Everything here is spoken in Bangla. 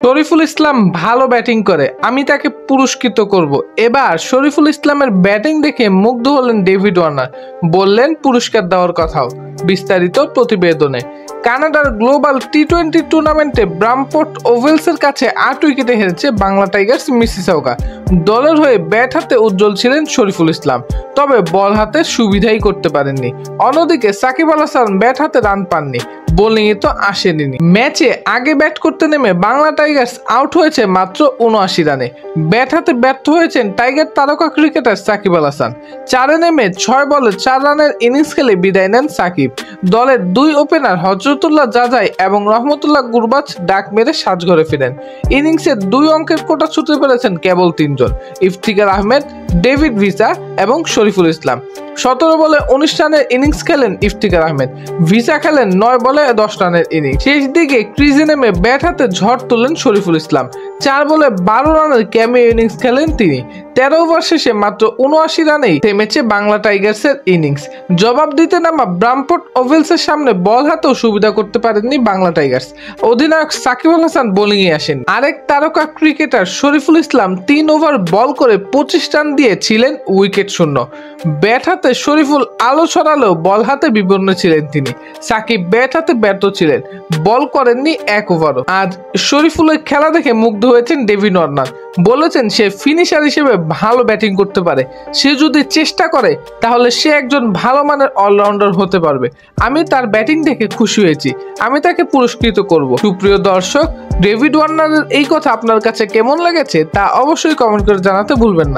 শরীফুল ইসলাম ভালো ব্যাটিং করে, আমি তাকে পুরস্কৃত করব। এবার শরীফুল ইসলামের ব্যাটিং দেখে মুগ্ধ হলেন ডেভিড ওয়ার্নার, বললেন পুরস্কার দেওয়ার কথাও। বিস্তারিত প্রতিবেদনে। কানাডার গ্লোবাল টি-20 টুর্নামেন্টে ব্রামফোর্ড ওভেলসের কাছে 8 উইকেটে হেরেছে বাংলা টাইগার্স মিসিসাউগা। দলের হয়ে ব্যাট হাতে উজ্জ্বল ছিলেন শরীফুল ইসলাম, তবে বল হাতে সুবিধাই করতে পারেননি। অন্যদিকে সাকিব আল হাসান ব্যাট হাতে রান পাননি, বোলিংয়ে তো আসেনি। ম্যাচে আগে ব্যাট করতে নেমে বাংলা টাইগার্স আউট হয়েছে মাত্র 79 রানে। ব্যাট হাতে ব্যর্থ হয়েছেন টাইগার তারকা ক্রিকেটার সাকিব আল হাসান। 4 নেমে 6 বলে 4 রানের ইনিংস খেলে বিদায় নেন সাকিব। দলের 2 ওপেনার হজরতুল্লাহ জাজাই এবং রহমতুল্লাহ গুরবাজ ডাক মেরে সাজঘরে ফিরেন। ইনিংসে 2 অঙ্কের কোটা ছুটে পেরেছেন কেবল 3 জন: ইফতিকার আহমেদ, ডেভিড ভিসা এবং শরীফুল ইসলাম। 17 বলে 19 রানের ইনিংস খেলেন ইফতিকার আহমেদ। ভিসা খেলেন 9 বলে 10 রানের ইনিংস। শেষ দিকে ক্রিজে নেমে ব্যাট হাতে ঝড় তুললেন শরীফুল ইসলাম। 4 বলে 12 রানের ক্যামিও ইনিংস খেলেন তিনি। 13 ওভার শেষে মাত্র 79 রানেই থেমেছে বাংলা টাইগার্সের ইনিংস। জবাব দিতে নামা ব্রামফোর্ড ওভেলসের সামনে বল হাতেও সুবিধা করতে পারেননি বাংলা টাইগার্স। অধিনায়ক সাকিব আল হাসান বোলিংয়ে আসেন। আরেক তারকা ক্রিকেটার শরীফুল ইসলাম 3 ওভার বল করে 25 রান দিয়ে ছিলেন উইকেট শূন্য। ব্যাট হাতে শরীফুল আলো ছড়ালেও বল হাতে বিপন্ন ছিলেন তিনি। সাকিব ব্যাট হাতে ব্যর্থ ছিলেন, বল করেননি 1 ওভারও। আজ শরীফুলের খেলা দেখে মুগ্ধ হয়েছেন ডেভিড ওয়ার্নার, বলেছেন সে ফিনিশার হিসেবে ভালো ব্যাটিং করতে পারে। সে যদি চেষ্টা করে তাহলে সে একজন ভালো মানের অলরাউন্ডার হতে পারবে। আমি তার ব্যাটিং দেখে খুশি হয়েছি, আমি তাকে পুরস্কৃত করব। সুপ্রিয় দর্শক, ডেভিড ওয়ার্নারের এই কথা আপনার কাছে কেমন লেগেছে তা অবশ্যই কমেন্ট করে জানাতে ভুলবেন না।